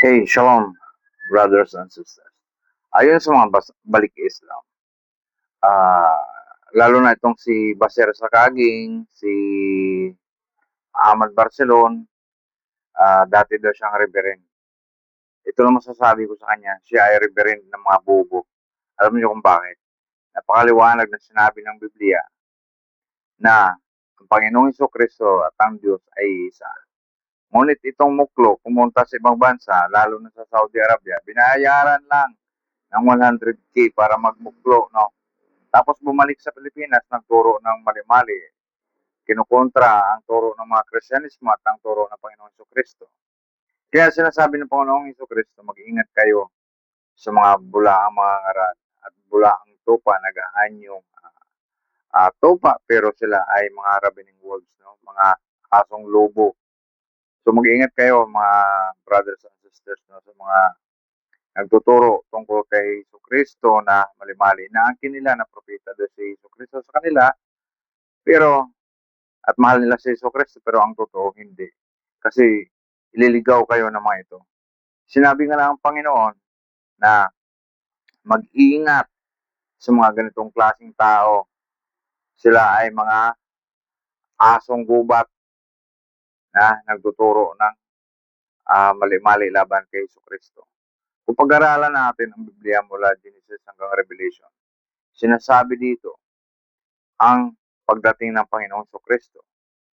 Hey, Shalom, brothers and sisters. Ayon sa mga balik Islam, ah, lalo na itong si Baser Sakaging, si Ahmad Barcelon, dati daw siyang reverend. Ito lang masasabi ko sa kanya, siya ay reverend ng mga bobo. Alam niyo kung bakit? Napakaliwanag na sinabi ng Biblia na ang Panginoong Kristo at ang Diyos ay isa. Ngunit itong muklo pumunta sa ibang bansa, lalo na sa Saudi Arabia, binayaran lang ng 100K para magmuklo, no? Tapos bumalik sa Pilipinas, nagturo ng mali-mali. Kinukontra ang turo ng mga Kristyanismo at ang turo ng Panginoong Kristo. Kaya sinasabi ng Panginoong Kristo, mag-ingat kayo sa mga bulaang mga ngaral at bulaang tupa, nag-aanyong tupa, pero sila ay mga ravening wolves, no? Mga asong lobo. So mag-ingat kayo mga brothers and sisters, no? Sa mga nagtuturo tungkol kay Kristo na mali-mali na ang kinila na propeta doon si Kristo sa kanila, pero at mahal nila si Kristo, pero ang totoo hindi. Kasi ililigaw kayo ng mga ito. Sinabi nga ng Panginoon na mag-iingat sa mga ganitong klaseng tao. Sila ay mga asong gubat na nagtuturo ng mali-mali laban kay Kristo. Kung pag-aralan natin ang Biblia mula Genesis hanggang Revelation, sinasabi dito ang pagdating ng Panginoong Kristo,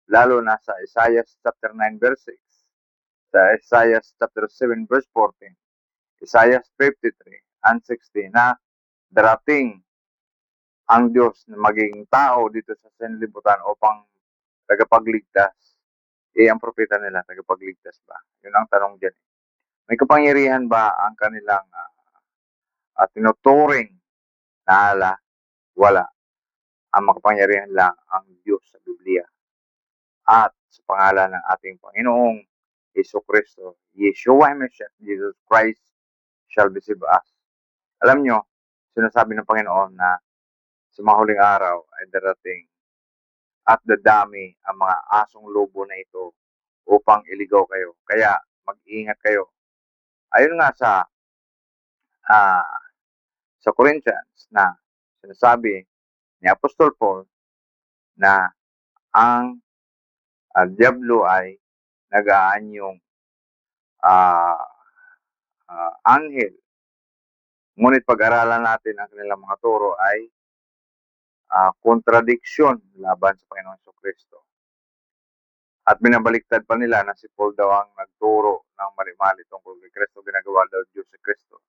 lalo na sa Isaiah chapter 9 verse 6, sa Isaiah chapter 7 verse 14, Isaiah 53 and 16 na darating ang Diyos na maging tao dito sa sanlibutan upang tagapagligtas. Ang propeta nila, tagapagligtas ba? Yun ang tanong dyan. May kapangyarihan ba ang kanilang tinuturing na ala? Wala. Ang makapangyarihan lang ang Diyos sa Biblia. At sa pangalan ng ating Panginoong Yesu Kristo, Yeshua Messiah, Jesus Christ shall receive us. Alam nyo, sinasabi ng Panginoon na sa mahuling araw ay darating at dadami ang mga asong lobo na ito upang iligaw kayo. Kaya mag-ingat kayo. Ayon nga sa Corinthians na sinasabi ni Apostol Paul na ang Diablo ay nag-aanyong uh, anghel. Ngunit pag-aralan natin ang kanilang mga turo ay kontradiksyon laban sa Panginoon Kristo. At binabaliktad pa nila na si Paul daw ang nagturo ng mali-mali tungkol kay Kristo, ginagawa daw Diyos si Kristo.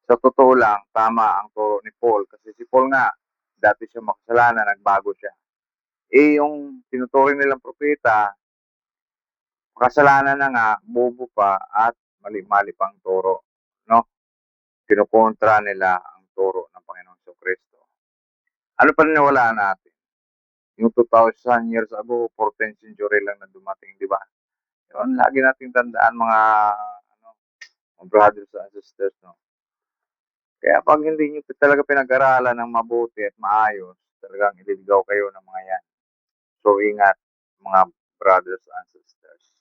Sa totoo lang, tama ang turo ni Paul kasi si Paul nga, dati siya makasalanan, nagbago siya. Yung tinuturing nilang propeta, makasalanan na nga, bobo pa at mali-mali pang turo. No? Kinukontra nila ang turo ng Panginoon Kristo. Ano pa niniwalaan natin? Yung 2,000 years ago, 14th century lang na dumating, di ba? Yun, lagi nating tandaan mga brothers and sisters, no? Kaya pag hindi nyo talaga pinag-aralan ng mabuti at maayos, talagang ililigaw kayo ng mga yan. So, ingat mga brothers and sisters.